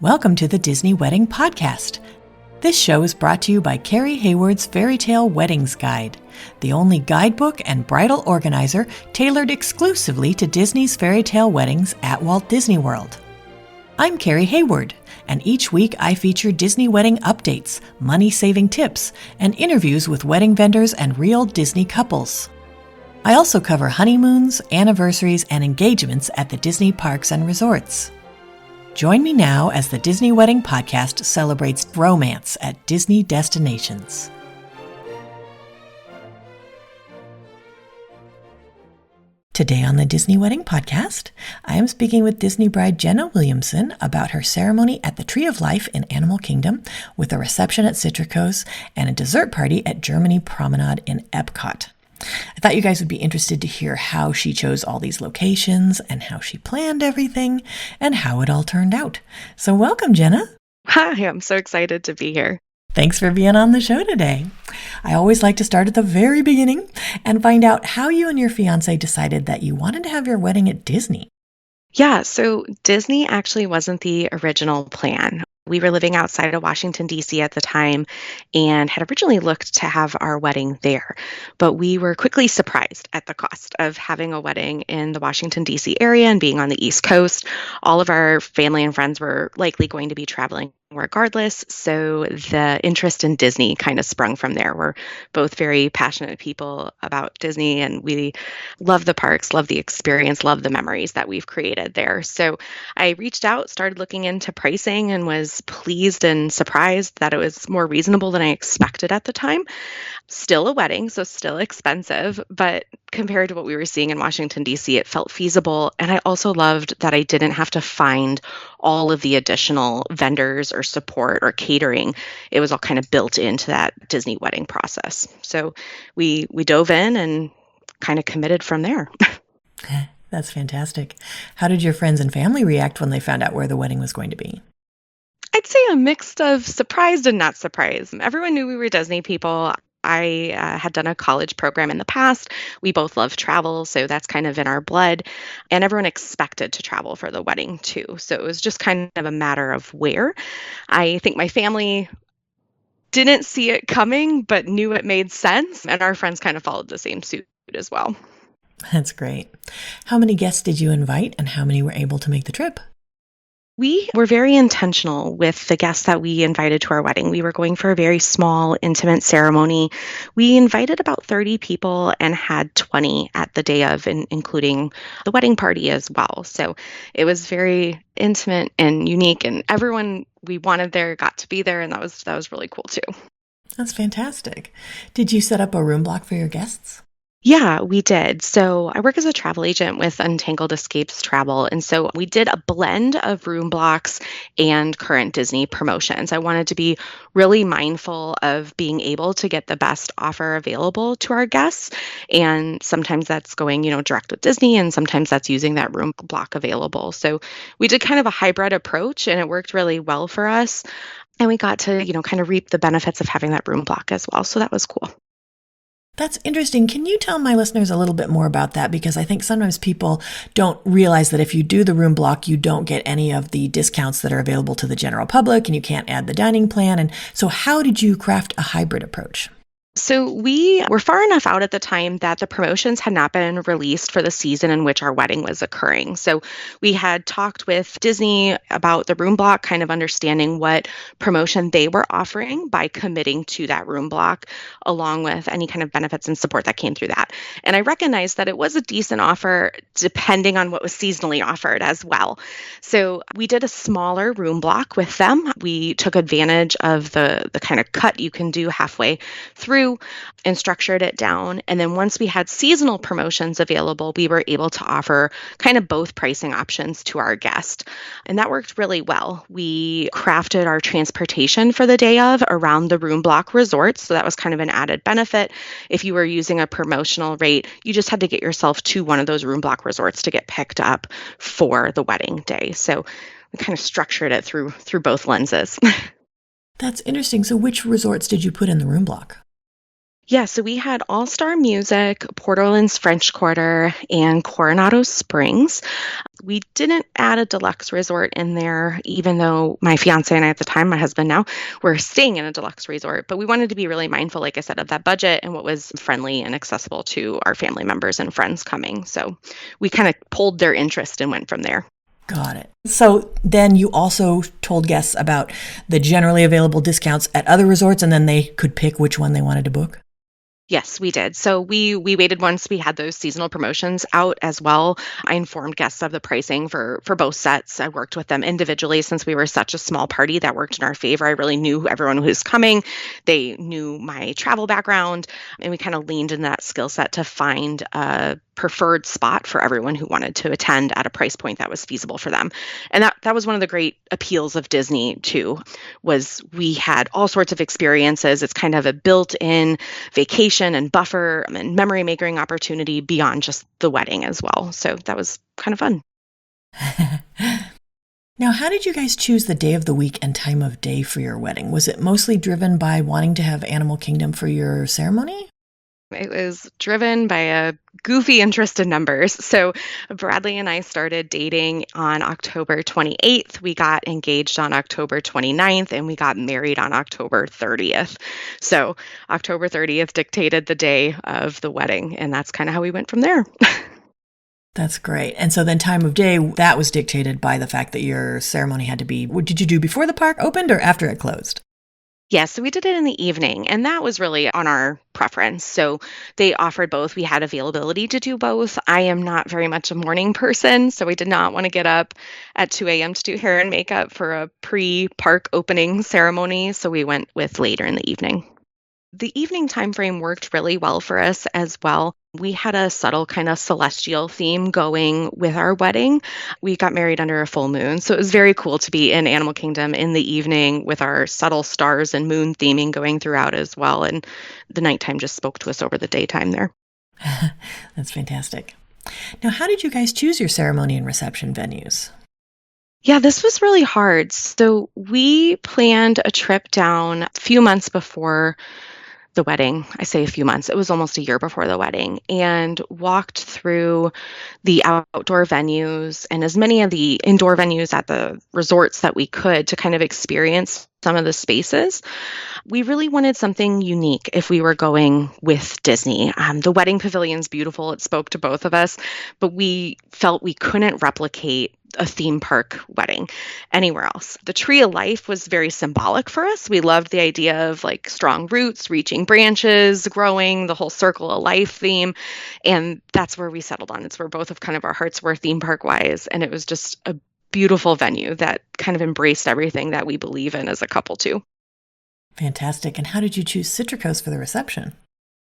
Welcome to the Disney Wedding Podcast. This show is brought to you by Carrie Hayward's Fairy Tale Weddings Guide, the only guidebook and bridal organizer tailored exclusively to Disney's fairy tale weddings at Walt Disney World. I'm Carrie Hayward, and each week I feature Disney wedding updates, money-saving tips, and interviews with wedding vendors and real Disney couples. I also cover honeymoons, anniversaries, and engagements at the Disney parks and resorts. Join me now as the Disney Wedding Podcast celebrates romance at Disney destinations. Today on the Disney Wedding Podcast, I am speaking with Disney bride Jenna Williamson about her ceremony at the Tree of Life in Animal Kingdom, with a reception at Citricos and a dessert party at Germany Promenade in EPCOT. I thought you guys would be interested to hear how she chose all these locations and how she planned everything and how it all turned out. So welcome, Jenna. Hi, I'm so excited to be here. Thanks for being on the show today. I always like to start at the very beginning and find out how you and your fiance decided that you wanted to have your wedding at Disney. Yeah, so Disney actually wasn't the original plan. We were living outside of Washington, D.C. at the time and had originally looked to have our wedding there. But we were quickly surprised at the cost of having a wedding in the Washington, D.C. area and being on the East Coast. All of our family and friends were likely going to be traveling regardless. So the interest in Disney kind of sprung from there. We're both very passionate people about Disney, and we love the parks, love the experience, love the memories that we've created there. So I reached out, started looking into pricing, and was pleased and surprised that it was more reasonable than I expected at the time. Still a wedding, so still expensive, but compared to what we were seeing in Washington, D.C., it felt feasible. And I also loved that I didn't have to find all of the additional vendors or support or catering. It was all kind of built into that Disney wedding process. So we dove in and kind of committed from there. That's fantastic. How did your friends and family react when they found out where the wedding was going to be? I'd say a mix of surprised and not surprised. Everyone knew we were Disney people. I had done a college program in the past. We both love travel, so that's kind of in our blood. And everyone expected to travel for the wedding too. So it was just kind of a matter of where. I think my family didn't see it coming, but knew it made sense. And our friends kind of followed the same suit as well. That's great. How many guests did you invite, and how many were able to make the trip? We were very intentional with the guests that we invited to our wedding. We were going for a very small, intimate ceremony. We invited about 30 people and had 20 at the day of, including the wedding party as well. So it was very intimate and unique, and everyone we wanted there got to be there, and that was really cool too. That's fantastic. Did you set up a room block for your guests? Yeah, we did. So I work as a travel agent with Untangled Escapes Travel. And so we did a blend of room blocks and current Disney promotions. I wanted to be really mindful of being able to get the best offer available to our guests. And sometimes that's going, direct with Disney, and sometimes that's using that room block available. So we did kind of a hybrid approach, and it worked really well for us. And we got to, kind of reap the benefits of having that room block as well. So that was cool. That's interesting. Can you tell my listeners a little bit more about that? Because I think sometimes people don't realize that if you do the room block, you don't get any of the discounts that are available to the general public, and you can't add the dining plan. And so how did you craft a hybrid approach? So we were far enough out at the time that the promotions had not been released for the season in which our wedding was occurring. So we had talked with Disney about the room block, kind of understanding what promotion they were offering by committing to that room block, along with any kind of benefits and support that came through that. And I recognized that it was a decent offer depending on what was seasonally offered as well. So we did a smaller room block with them. We took advantage of the kind of cut you can do halfway through and structured it down. And then once we had seasonal promotions available, we were able to offer kind of both pricing options to our guest. And that worked really well. We crafted our transportation for the day of around the room block resorts. So that was kind of an added benefit. If you were using a promotional rate, you just had to get yourself to one of those room block resorts to get picked up for the wedding day. So we kind of structured it through both lenses. That's interesting. So which resorts did you put in the room block? Yeah, so we had All Star Music, Port Orleans French Quarter, and Coronado Springs. We didn't add a deluxe resort in there, even though my fiance and I at the time, my husband now, were staying in a deluxe resort. But we wanted to be really mindful, like I said, of that budget and what was friendly and accessible to our family members and friends coming. So we kind of pulled their interest and went from there. Got it. So then you also told guests about the generally available discounts at other resorts, and then they could pick which one they wanted to book? Yes, we did. So we waited once we had those seasonal promotions out as well. I informed guests of the pricing for both sets. I worked with them individually since we were such a small party. That worked in our favor. I really knew everyone who was coming. They knew my travel background, and we kind of leaned in that skill set to find a preferred spot for everyone who wanted to attend at a price point that was feasible for them. And that was one of the great appeals of Disney too, was we had all sorts of experiences. It's kind of a built-in vacation and buffer and memory making opportunity beyond just the wedding as well. So that was kind of fun. Now, how did you guys choose the day of the week and time of day for your wedding? Was it mostly driven by wanting to have Animal Kingdom for your ceremony? It was driven by a goofy interest in numbers. So Bradley and I started dating on October 28th. We got engaged on October 29th, and we got married on October 30th. So October 30th dictated the day of the wedding, and that's kind of how we went from there. That's great. And so then time of day, that was dictated by the fact that your ceremony had to be, what did you do before the park opened or after it closed? Yes, so we did it in the evening, and that was really on our preference. So they offered both. We had availability to do both. I am not very much a morning person, so we did not want to get up at 2 a.m. to do hair and makeup for a pre-park opening ceremony, so we went with later in the evening. The evening time frame worked really well for us as well. We had a subtle kind of celestial theme going with our wedding. We got married under a full moon, so it was very cool to be in Animal Kingdom in the evening with our subtle stars and moon theming going throughout as well. And the nighttime just spoke to us over the daytime there. That's fantastic. Now, how did you guys choose your ceremony and reception venues? Yeah, this was really hard. So we planned a trip down a few months before the wedding. I say a few months. It was almost a year before the wedding, and walked through the outdoor venues and as many of the indoor venues at the resorts that we could to kind of experience some of the spaces. We really wanted something unique if we were going with Disney. The wedding pavilion's beautiful. It spoke to both of us, but we felt we couldn't replicate a theme park wedding anywhere else. The Tree of Life was very symbolic for us. We loved the idea of like strong roots, reaching branches, growing, the whole circle of life theme. And that's where we settled on. It's where both of kind of our hearts were theme park wise. And it was just a beautiful venue that kind of embraced everything that we believe in as a couple too. Fantastic. And how did you choose Citricos for the reception?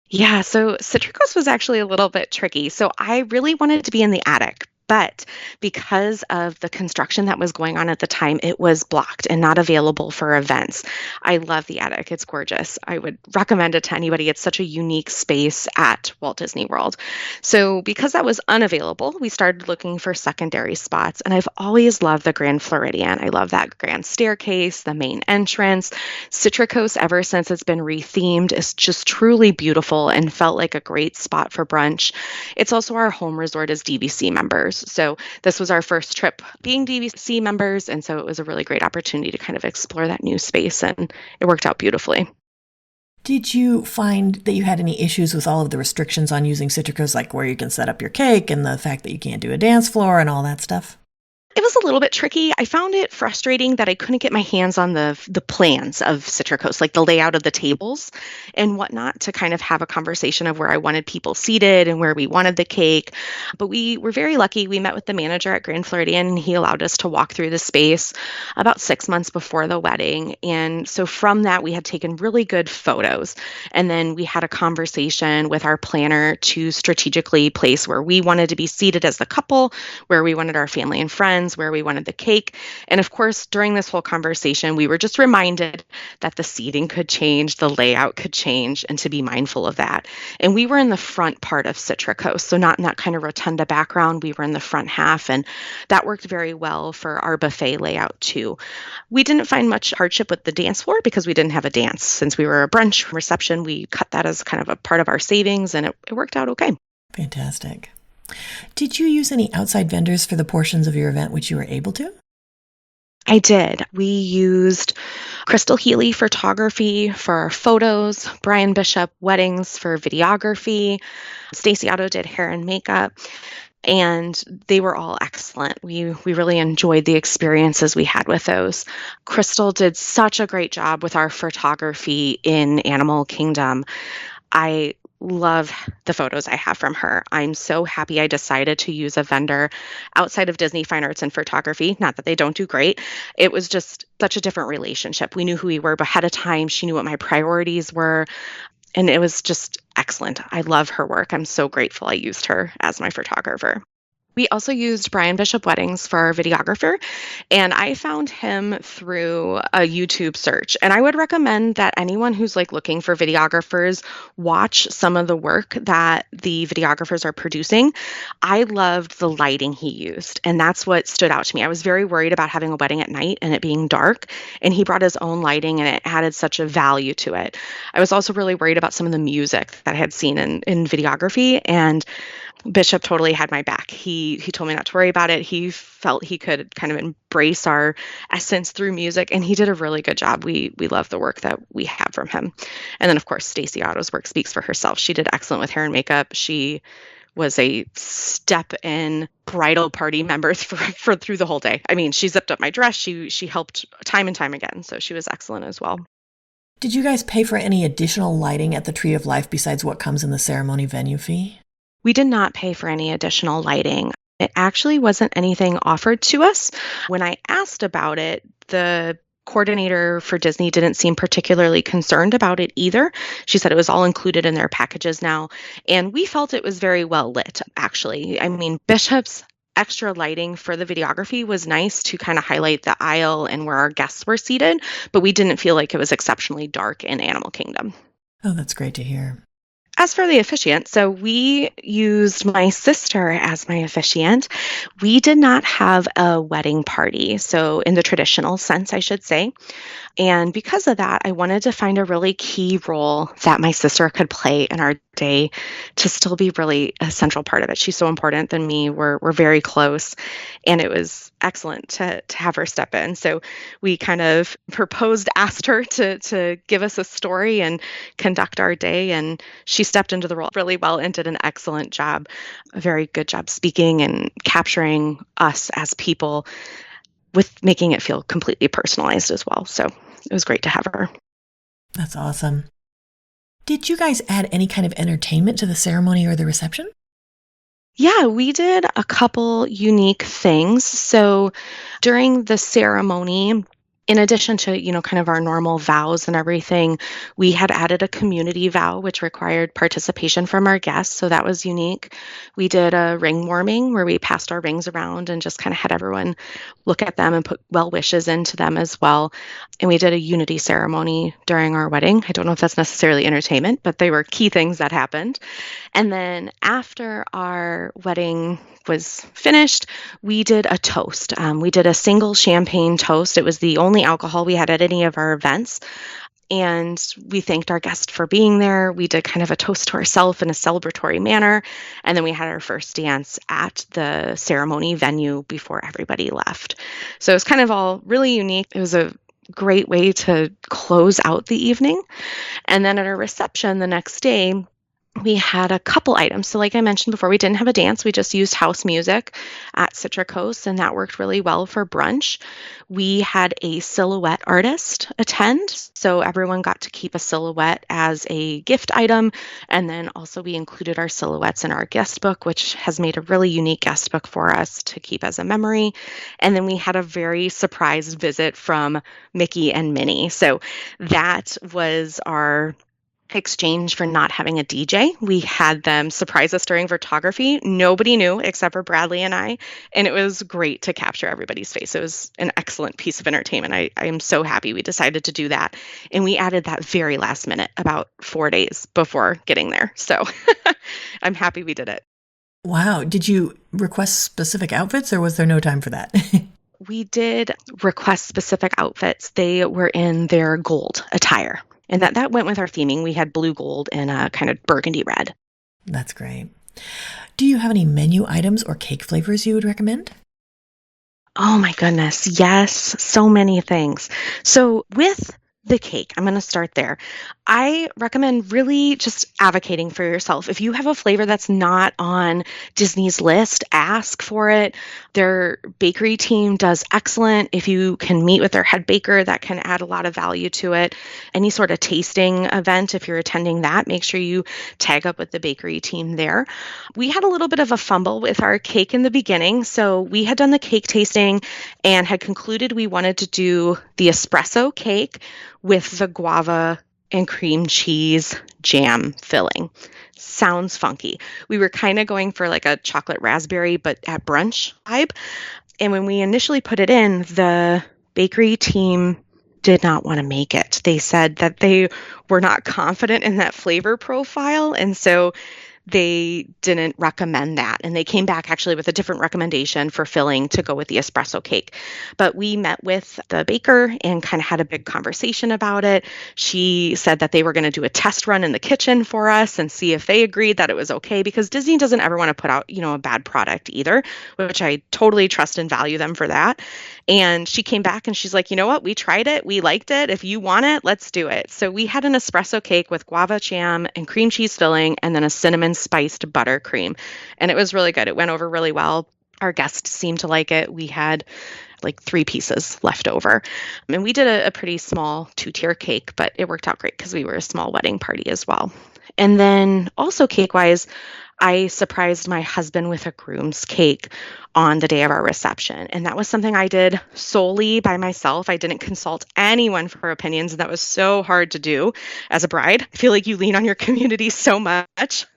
Yeah, so Citricos was actually a little bit tricky. So I really wanted to be in the attic. But because of the construction that was going on at the time, it was blocked and not available for events. I love the attic. It's gorgeous. I would recommend it to anybody. It's such a unique space at Walt Disney World. So because that was unavailable, we started looking for secondary spots. And I've always loved the Grand Floridian. I love that grand staircase, the main entrance. Citricos, ever since it's been rethemed, is just truly beautiful and felt like a great spot for brunch. It's also our home resort as DVC members. So this was our first trip being DVC members, and so it was a really great opportunity to kind of explore that new space, and it worked out beautifully. Did you find that you had any issues with all of the restrictions on using Citricos, like where you can set up your cake and the fact that you can't do a dance floor and all that stuff? It was a little bit tricky. I found it frustrating that I couldn't get my hands on the plans of Citricos, like the layout of the tables and whatnot, to kind of have a conversation of where I wanted people seated and where we wanted the cake. But we were very lucky. We met with the manager at Grand Floridian, and he allowed us to walk through the space about 6 months before the wedding. And so from that, we had taken really good photos. And then we had a conversation with our planner to strategically place where we wanted to be seated as the couple, where we wanted our family and friends, decorations, where we wanted the cake. And of course, during this whole conversation, we were just reminded that the seating could change, the layout could change, and to be mindful of that. And we were in the front part of Citricos, so not in that kind of rotunda background. We were in the front half, and that worked very well for our buffet layout too. We didn't find much hardship with the dance floor because we didn't have a dance. Since we were a brunch reception, we cut that as kind of a part of our savings, and it worked out okay. Fantastic. Did you use any outside vendors for the portions of your event which you were able to? I did. We used Crystal Healy Photography for our photos, Brian Bishop Weddings for videography, Stacy Otto did hair and makeup, and they were all excellent. We really enjoyed the experiences we had with those. Crystal did such a great job with our photography in Animal Kingdom. I love the photos I have from her. I'm so happy I decided to use a vendor outside of Disney Fine Arts and Photography. Not that they don't do great. It was just such a different relationship. We knew who we were ahead of time. She knew what my priorities were. And it was just excellent. I love her work. I'm so grateful I used her as my photographer. We also used Brian Bishop Weddings for our videographer, and I found him through a YouTube search. And I would recommend that anyone who's looking for videographers watch some of the work that the videographers are producing. I loved the lighting he used, and that's what stood out to me. I was very worried about having a wedding at night and it being dark, and he brought his own lighting and it added such a value to it. I was also really worried about some of the music that I had seen in videography, and Bishop totally had my back. He told me not to worry about it. He felt he could kind of embrace our essence through music, and he did a really good job. We love the work that we have from him. And then, of course, Stacy Otto's work speaks for herself. She did excellent with hair and makeup. She was a step-in bridal party member for through the whole day. I mean, she zipped up my dress. She helped time and time again, so she was excellent as well. Did you guys pay for any additional lighting at the Tree of Life besides what comes in the ceremony venue fee? We did not pay for any additional lighting. It actually wasn't anything offered to us. When I asked about it, the coordinator for Disney didn't seem particularly concerned about it either. She said it was all included in their packages now, and we felt it was very well lit, actually. I mean, Bishop's extra lighting for the videography was nice to kind of highlight the aisle and where our guests were seated, but we didn't feel like it was exceptionally dark in Animal Kingdom. Oh, that's great to hear. As for the officiant, so we used my sister as my officiant. We did not have a wedding party, so in the traditional sense, I should say. And because of that, I wanted to find a really key role that my sister could play in our day to still be really a central part of it. She's so important than me. We're very close, and it was excellent to have her step in. So we kind of asked her to give us a story and conduct our day, and she stepped into the role really well and did an excellent job, a very good job speaking and capturing us as people with making it feel completely personalized as well. So it was great to have her. That's awesome. Did you guys add any kind of entertainment to the ceremony or the reception? Yeah, we did a couple unique things. So during the ceremony, in addition to, kind of our normal vows and everything, we had added a community vow, which required participation from our guests. So that was unique. We did a ring warming where we passed our rings around and just kind of had everyone look at them and put well wishes into them as well. And we did a unity ceremony during our wedding. I don't know if that's necessarily entertainment, but they were key things that happened. And then after our wedding was finished, we did a toast. We did a single champagne toast. It was the only alcohol we had at any of our events. And we thanked our guest for being there. We did kind of a toast to ourselves in a celebratory manner. And then we had our first dance at the ceremony venue before everybody left. So it was kind of all really unique. It was a great way to close out the evening. And then at our reception the next day, we had a couple items. So like I mentioned before, we didn't have a dance. We just used house music at Citricos, and that worked really well for brunch. We had a silhouette artist attend. So everyone got to keep a silhouette as a gift item. And then also we included our silhouettes in our guest book, which has made a really unique guest book for us to keep as a memory. And then we had a very surprise visit from Mickey and Minnie. So that was our exchange for not having a DJ. We had them surprise us during photography. Nobody knew except for Bradley and I. And it was great to capture everybody's face. It was an excellent piece of entertainment. I am so happy we decided to do that. And we added that very last minute, about 4 days before getting there. So I'm happy we did it. Wow. Did you request specific outfits or was there no time for that? We did request specific outfits. They were in their gold attire. And that went with our theming. We had blue gold and a kind of burgundy red. That's great. Do you have any menu items or cake flavors you would recommend? Oh my goodness. Yes. So many things. So with the cake, I'm going to start there. I recommend really just advocating for yourself. If you have a flavor that's not on Disney's list, ask for it. Their bakery team does excellent. If you can meet with their head baker, that can add a lot of value to it. Any sort of tasting event, if you're attending that, make sure you tag up with the bakery team there. We had a little bit of a fumble with our cake in the beginning. So we had done the cake tasting and had concluded we wanted to do the espresso cake with the guava and cream cheese jam filling. Sounds funky. We were kind of going for like a chocolate raspberry, but at brunch vibe. And when we initially put it in, the bakery team did not want to make it. They said that they were not confident in that flavor profile. And so they didn't recommend that. And they came back actually with a different recommendation for filling to go with the espresso cake. But we met with the baker and kind of had a big conversation about it. She said that they were going to do a test run in the kitchen for us and see if they agreed that it was okay, because Disney doesn't ever want to put out, a bad product either, which I totally trust and value them for that. And she came back and she's like, you know what? We tried it. We liked it. If you want it, let's do it. So we had an espresso cake with guava jam and cream cheese filling and then a cinnamon-spiced buttercream. And it was really good. It went over really well. Our guests seemed to like it. We had like 3 pieces left over. And we did a pretty small 2-tier cake, but it worked out great because we were a small wedding party as well. And then also cake-wise, I surprised my husband with a groom's cake on the day of our reception. And that was something I did solely by myself. I didn't consult anyone for opinions. And that was so hard to do as a bride. I feel like you lean on your community so much.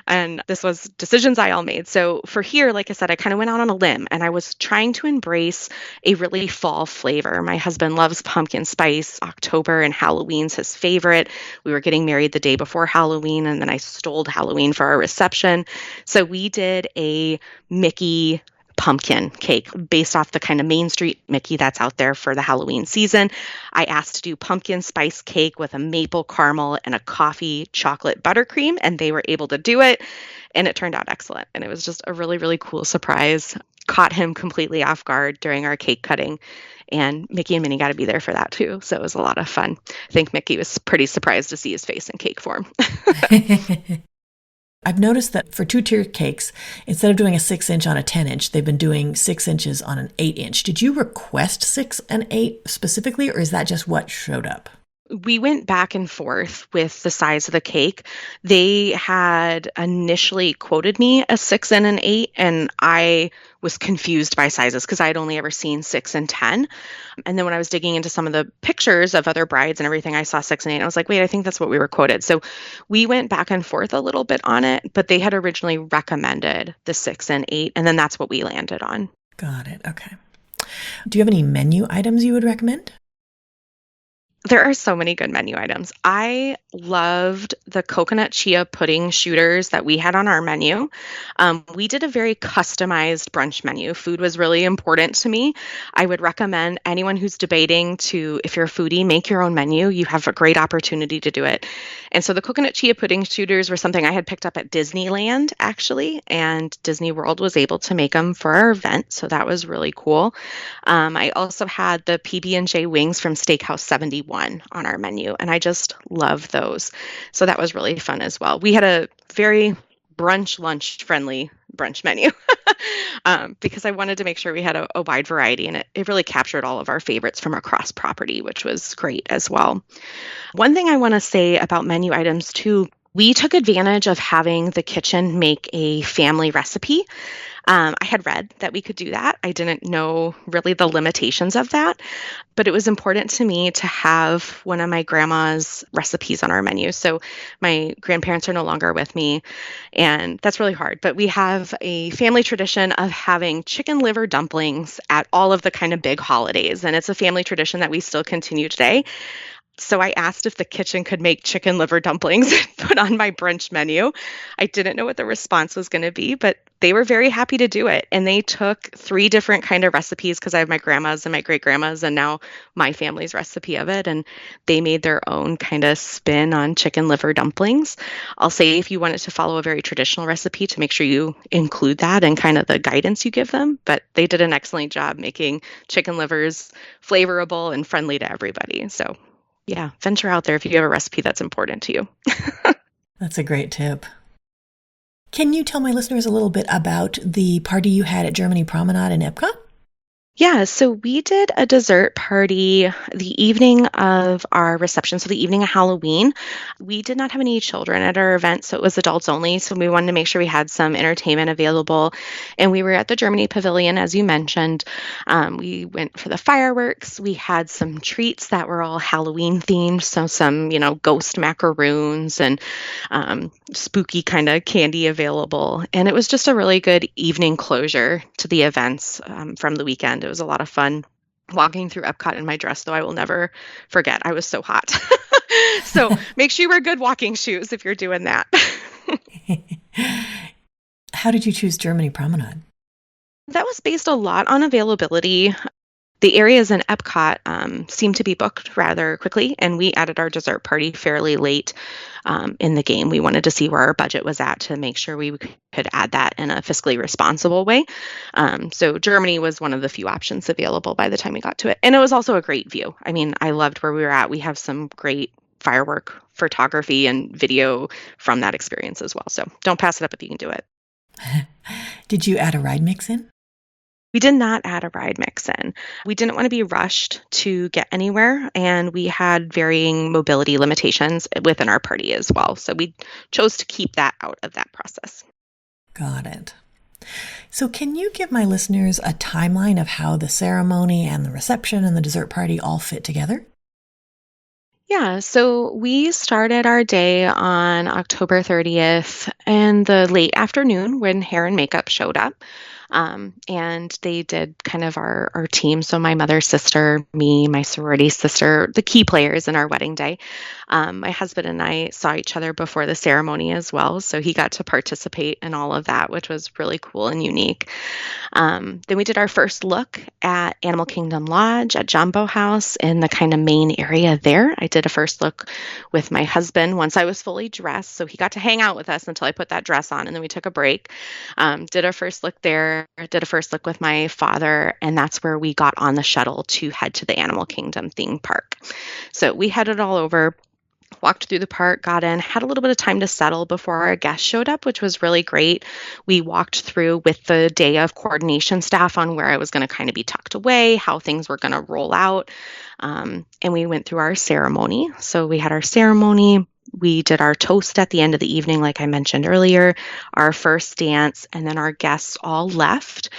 And this was decisions I all made. So for here, like I said, I kind of went out on a limb and I was trying to embrace a really fall flavor. My husband loves pumpkin spice. October and Halloween's his favorite. We were getting married the day before Halloween, and then I stole Halloween for our reception. So we did a Mickey pumpkin cake based off the kind of Main Street Mickey that's out there for the Halloween season. I asked to do pumpkin spice cake with a maple caramel and a coffee chocolate buttercream, and they were able to do it. And it turned out excellent. And it was just a really, really cool surprise. Caught him completely off guard during our cake cutting. And Mickey and Minnie got to be there for that too. So it was a lot of fun. I think Mickey was pretty surprised to see his face in cake form. I've noticed that for 2-tier cakes, instead of doing a 6-inch on a 10-inch, they've been doing 6 inches on an 8-inch. Did you request 6 and 8 specifically, or is that just what showed up? We went back and forth with the size of the cake. They had initially quoted me a 6 and an 8, and I was confused by sizes because I had only ever seen 6 and 10. And then when I was digging into some of the pictures of other brides and everything, I saw 6 and 8. I was like, wait, I think that's what we were quoted. So we went back and forth a little bit on it, but they had originally recommended the 6 and 8, and then that's what we landed on. Got it. Okay. Do you have any menu items you would recommend? There are so many good menu items. I loved the coconut chia pudding shooters that we had on our menu. We did a very customized brunch menu. Food was really important to me. I would recommend anyone who's debating to, if you're a foodie, make your own menu. You have a great opportunity to do it. And so the coconut chia pudding shooters were something I had picked up at Disneyland, actually, and Disney World was able to make them for our event. So that was really cool. I also had the PB&J wings from Steakhouse 71 on our menu, and I just love those. So that was really fun as well. We had a very lunch friendly brunch menu because I wanted to make sure we had a wide variety, and it really captured all of our favorites from across property, which was great as well. One thing I want to say about menu items too, we took advantage of having the kitchen make a family recipe. I had read that we could do that. I didn't know really the limitations of that, but it was important to me to have one of my grandma's recipes on our menu. So my grandparents are no longer with me, and that's really hard. But we have a family tradition of having chicken liver dumplings at all of the kind of big holidays, and it's a family tradition that we still continue today. So I asked if the kitchen could make chicken liver dumplings and put on my brunch menu. I didn't know what the response was going to be, but they were very happy to do it. And they took three different kind of recipes because I have my grandma's and my great grandma's and now my family's recipe of it. And they made their own kind of spin on chicken liver dumplings. I'll say if you wanted to follow a very traditional recipe to make sure you include that and kind of the guidance you give them. But they did an excellent job making chicken livers flavorable and friendly to everybody. So yeah, venture out there if you have a recipe that's important to you. That's a great tip. Can you tell my listeners a little bit about the party you had at Germany Promenade in EPCOT? Yeah, so we did a dessert party the evening of our reception, so the evening of Halloween. We did not have any children at our event, so it was adults only. So we wanted to make sure we had some entertainment available. And we were at the Germany Pavilion, as you mentioned. We went for the fireworks. We had some treats that were all Halloween themed, so some, ghost macaroons and spooky kind of candy available. And it was just a really good evening closure to the events from the weekend. It was a lot of fun walking through Epcot in my dress, though I will never forget. I was so hot. So make sure you wear good walking shoes if you're doing that. How did you choose Germany Promenade? That was based a lot on availability. The areas in Epcot seemed to be booked rather quickly, and we added our dessert party fairly late in the game. We wanted to see where our budget was at to make sure we could add that in a fiscally responsible way. So Germany was one of the few options available by the time we got to it. And it was also a great view. I mean, I loved where we were at. We have some great firework photography and video from that experience as well. So don't pass it up if you can do it. Did you add a ride mix in? We did not add a ride mix in. We didn't want to be rushed to get anywhere, and we had varying mobility limitations within our party as well. So we chose to keep that out of that process. Got it. So can you give my listeners a timeline of how the ceremony and the reception and the dessert party all fit together? Yeah, so we started our day on October 30th in the late afternoon when hair and makeup showed up. And they did kind of our team. So my mother's sister, me, my sorority sister, the key players in our wedding day. My husband and I saw each other before the ceremony as well. So he got to participate in all of that, which was really cool and unique. Then we did our first look at Animal Kingdom Lodge at Jumbo House in the kind of main area there. I did a first look with my husband once I was fully dressed. So he got to hang out with us until I put that dress on, and then we took a break. Did a first look there, did a first look with my father, and that's where we got on the shuttle to head to the Animal Kingdom theme park. So we headed all over, walked through the park, got in, had a little bit of time to settle before our guests showed up, which was really great. We walked through with the day of coordination staff on where I was going to kind of be tucked away, how things were going to roll out. And we went through our ceremony. So we had our ceremony. We did our toast at the end of the evening, like I mentioned earlier, our first dance, and then our guests all left.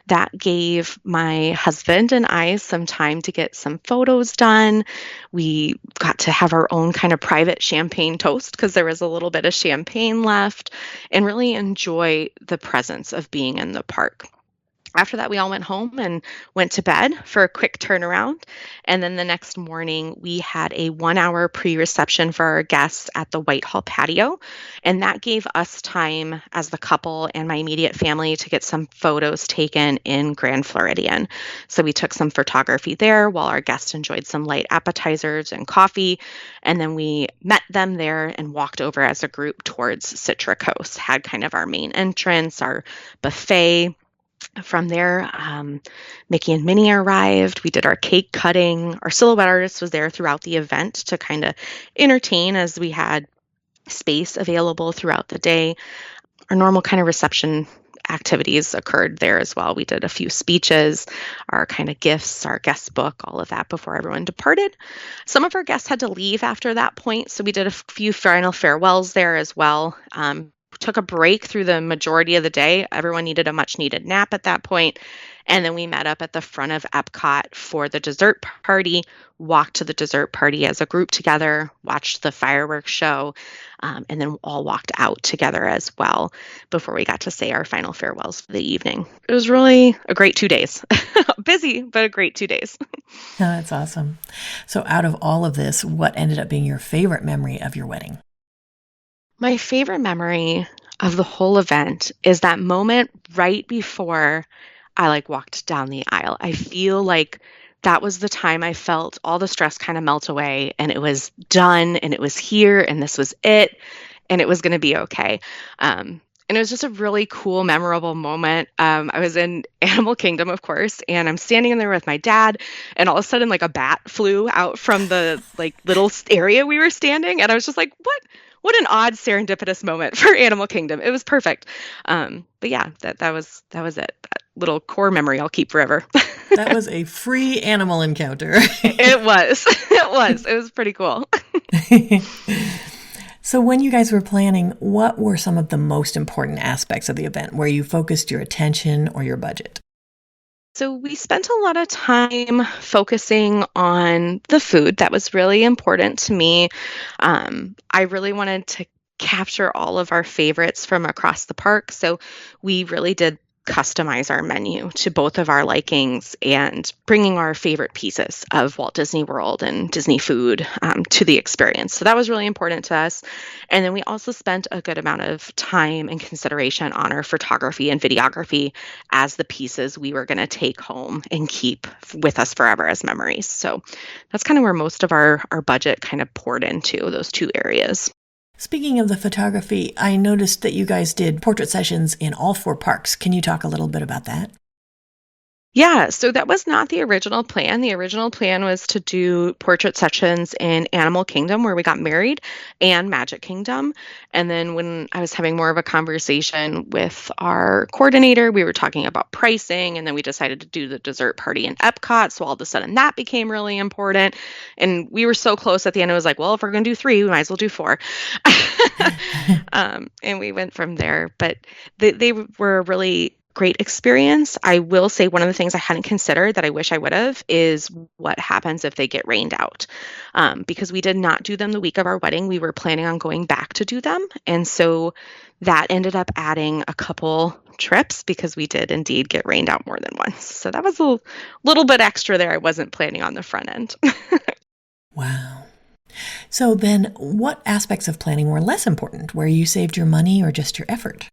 That gave my husband and I some time to get some photos done. We got to have our own kind of private champagne toast because there was a little bit of champagne left, and really enjoy the presence of being in the park. After that, we all went home and went to bed for a quick turnaround. And then the next morning, we had a 1-hour pre-reception for our guests at the Whitehall patio. And that gave us time as the couple and my immediate family to get some photos taken in Grand Floridian. So we took some photography there while our guests enjoyed some light appetizers and coffee. And then we met them there and walked over as a group towards Citricos, had kind of our main entrance, our buffet. From there, Mickey and Minnie arrived. We did our cake cutting. Our silhouette artist was there throughout the event to kind of entertain as we had space available throughout the day. Our normal kind of reception activities occurred there as well. We did a few speeches, our kind of gifts, our guest book, all of that before everyone departed. Some of our guests had to leave after that point, so we did a few final farewells there as well. took a break through the majority of the day. Everyone needed a much needed nap at that point. And then we met up at the front of EPCOT for the dessert party, walked to the dessert party as a group together, watched the fireworks show, and then all walked out together as well before we got to say our final farewells for the evening. It was really a great 2 days. Busy, but a great 2 days. Oh, that's awesome. So out of all of this, what ended up being your favorite memory of your wedding? My favorite memory of the whole event is that moment right before I walked down the aisle. I feel like that was the time I felt all the stress kind of melt away and it was done and it was here and this was it and it was going to be okay. And it was just a really cool, memorable moment. I was in Animal Kingdom, of course, and I'm standing in there with my dad, and all of a sudden, a bat flew out from the little area we were standing, and I was just like, "What? What an odd, serendipitous moment for Animal Kingdom." It was perfect. But yeah, that was it. That little core memory I'll keep forever. That was a free animal encounter. It was. It was. It was pretty cool. So when you guys were planning, what were some of the most important aspects of the event where you focused your attention or your budget? So we spent a lot of time focusing on the food. That was really important to me. I really wanted to capture all of our favorites from across the park. So we really did customize our menu to both of our likings and bringing our favorite pieces of Walt Disney World and Disney food to the experience. So that was really important to us. And then we also spent a good amount of time and consideration on our photography and videography as the pieces we were going to take home and keep with us forever as memories. So that's kind of where most of our budget kind of poured into those two areas. Speaking of the photography, I noticed that you guys did portrait sessions in all 4 parks. Can you talk a little bit about that? Yeah, so that was not the original plan. The original plan was to do portrait sessions in Animal Kingdom, where we got married, and Magic Kingdom. And then when I was having more of a conversation with our coordinator, we were talking about pricing, and then we decided to do the dessert party in Epcot. So all of a sudden that became really important. And we were so close at the end, it was like, well, if we're going to do 3, we might as well do 4. And we went from there. But they were a really great experience. I will say one of the things I hadn't considered that I wish I would have is what happens if they get rained out. Because we did not do them the week of our wedding. We were planning on going back to do them. And so that ended up adding a couple trips because we did indeed get rained out more than once. So that was a little bit extra there I wasn't planning on the front end. Wow. So then what aspects of planning were less important, where you saved your money or just your effort?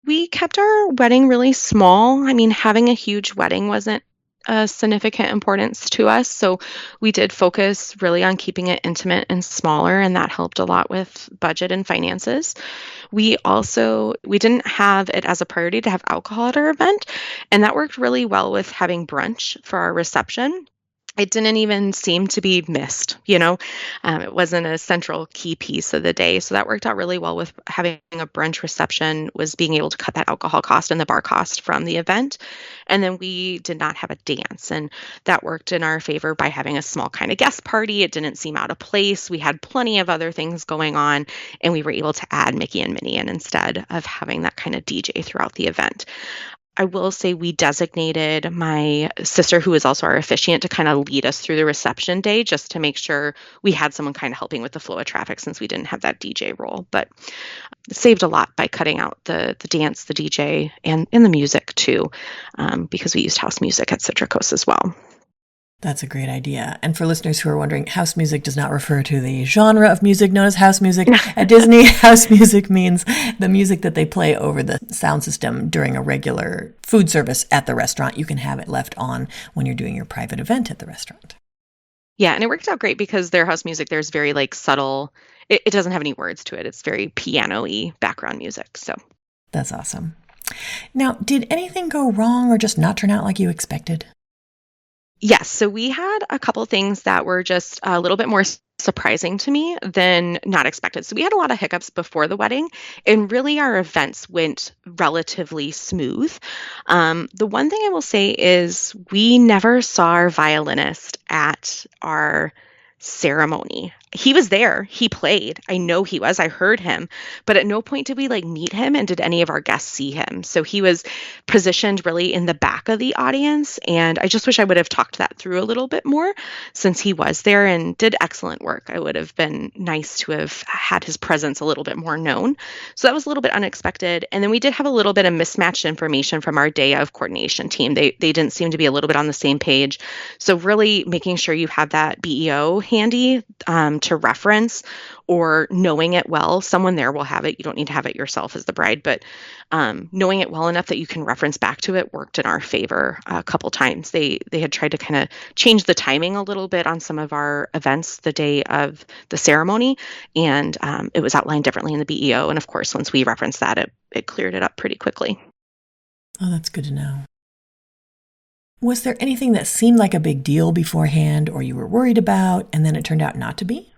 We kept our wedding really small. I mean, having a huge wedding wasn't a significant importance to us. So we did focus really on keeping it intimate and smaller, and that helped a lot with budget and finances. We didn't have it as a priority to have alcohol at our event, and that worked really well with having brunch for our reception. It didn't even seem to be missed, it wasn't a central key piece of the day. So that worked out really well with having a brunch reception, was being able to cut that alcohol cost and the bar cost from the event. And then we did not have a dance, and that worked in our favor by having a small kind of guest party. It didn't seem out of place. We had plenty of other things going on, and we were able to add Mickey and Minnie in instead of having that kind of DJ throughout the event. I will say we designated my sister, who is also our officiant, to kind of lead us through the reception day, just to make sure we had someone kind of helping with the flow of traffic since we didn't have that DJ role. But it saved a lot by cutting out the dance, the DJ, and the music too, because we used house music at Citricos as well. That's a great idea. And for listeners who are wondering, house music does not refer to the genre of music known as house music. At Disney, house music means the music that they play over the sound system during a regular food service at the restaurant. You can have it left on when you're doing your private event at the restaurant. Yeah, and it worked out great because their house music, there's very subtle, it doesn't have any words to it. It's very piano-y background music. So that's awesome. Now, did anything go wrong or just not turn out like you expected? Yes. So we had a couple things that were just a little bit more surprising to me than not expected. So we had a lot of hiccups before the wedding, and really our events went relatively smooth. The one thing I will say is we never saw our violinist at our ceremony. he was there. He played. I know he was. I heard him. But at no point did we meet him, and did any of our guests see him. So he was positioned really in the back of the audience. And I just wish I would have talked that through a little bit more since he was there and did excellent work. I would have been nice to have had his presence a little bit more known. So that was a little bit unexpected. And then we did have a little bit of mismatched information from our day of coordination team. They didn't seem to be a little bit on the same page. So really making sure you have that BEO handy to reference, or knowing it well. Someone there will have it. You don't need to have it yourself as the bride, but knowing it well enough that you can reference back to it worked in our favor a couple times. They had tried to kind of change the timing a little bit on some of our events the day of the ceremony, and it was outlined differently in the BEO. And of course, once we referenced that, it cleared it up pretty quickly. Oh, that's good to know. Was there anything that seemed like a big deal beforehand or you were worried about and then it turned out not to be?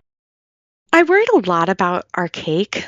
I worried a lot about our cake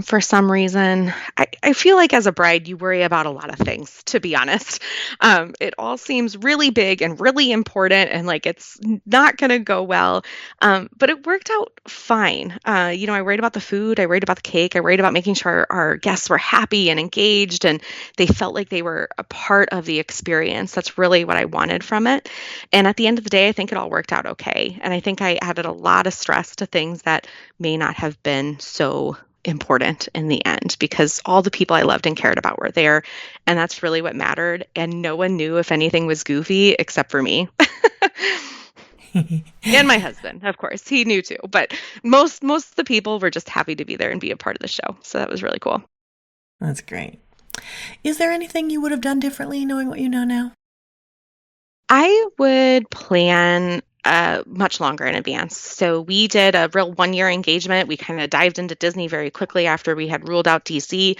for some reason. I feel like as a bride, you worry about a lot of things, to be honest. It all seems really big and really important and like it's not going to go well. But it worked out fine. I worried about the food. I worried about the cake. I worried about making sure our guests were happy and engaged and they felt like they were a part of the experience. That's really what I wanted from it. And at the end of the day, I think it all worked out okay. And I think I added a lot of stress to things that may not have been so important in the end, because all the people I loved and cared about were there. And that's really what mattered. And no one knew if anything was goofy except for me. And my husband, of course, he knew too. But most of the people were just happy to be there and be a part of the show. So that was really cool. That's great. Is there anything you would have done differently knowing what you know now? I would plan much longer in advance. So we did a real 1-year engagement. We kind of dived into Disney very quickly after we had ruled out DC.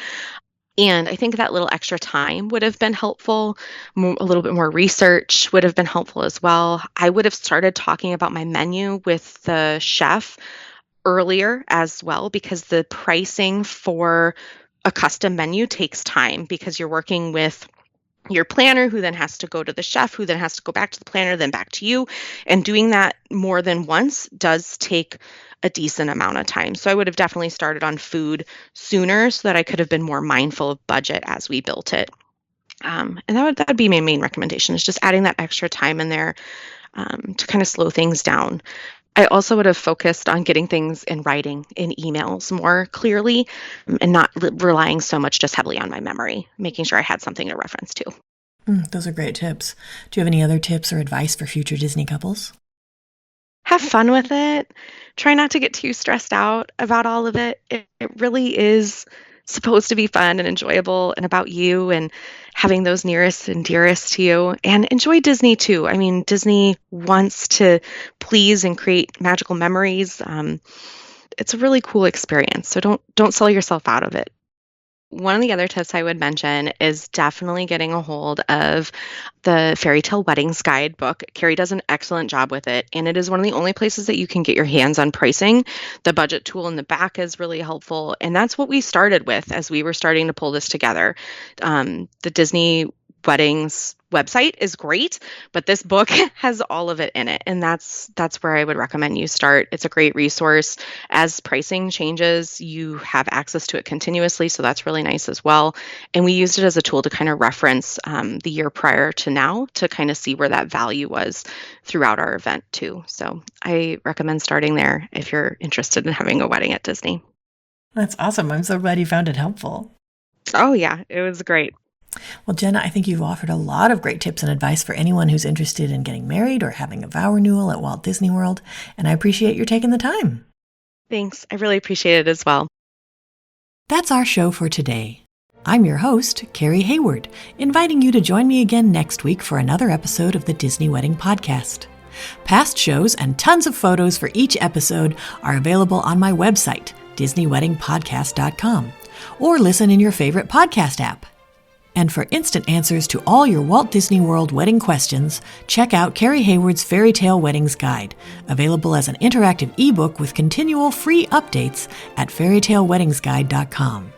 And I think that little extra time would have been helpful. A little bit more research would have been helpful as well. I would have started talking about my menu with the chef earlier as well, because the pricing for a custom menu takes time because you're working with your planner, who then has to go to the chef, who then has to go back to the planner, then back to you. And doing that more than once does take a decent amount of time. So I would have definitely started on food sooner so that I could have been more mindful of budget as we built it. And that would be my main recommendation, is just adding that extra time in there to kind of slow things down. I also would have focused on getting things in writing, in emails more clearly, and not relying so much just heavily on my memory, making sure I had something to reference to. Those are great tips. Do you have any other tips or advice for future Disney couples? Have fun with it. Try not to get too stressed out about all of it. It really is supposed to be fun and enjoyable and about you and having those nearest and dearest to you. And enjoy Disney too. I mean, Disney wants to please and create magical memories. It's a really cool experience. So don't sell yourself out of it. One of the other tips I would mention is definitely getting a hold of the Fairy Tale Weddings Guide book. Carrie does an excellent job with it, and it is one of the only places that you can get your hands on pricing. The budget tool in the back is really helpful, and that's what we started with as we were starting to pull this together. The Disney Weddings website is great, but this book has all of it in it, and that's where I would recommend you start. It's a great resource. As pricing changes, you have access to it continuously, so that's really nice as well. And we used it as a tool to kind of reference the year prior to now to kind of see where that value was throughout our event too. So I recommend starting there if you're interested in having a wedding at Disney. That's awesome. I'm so glad you found it helpful. Oh yeah, it was great. Well, Jenna, I think you've offered a lot of great tips and advice for anyone who's interested in getting married or having a vow renewal at Walt Disney World, and I appreciate your taking the time. Thanks. I really appreciate it as well. That's our show for today. I'm your host, Carrie Hayward, inviting you to join me again next week for another episode of the Disney Wedding Podcast. Past shows and tons of photos for each episode are available on my website, DisneyWeddingPodcast.com, or listen in your favorite podcast app. And for instant answers to all your Walt Disney World wedding questions, check out Carrie Hayward's Fairy Tale Weddings Guide, available as an interactive ebook with continual free updates at fairytaleweddingsguide.com.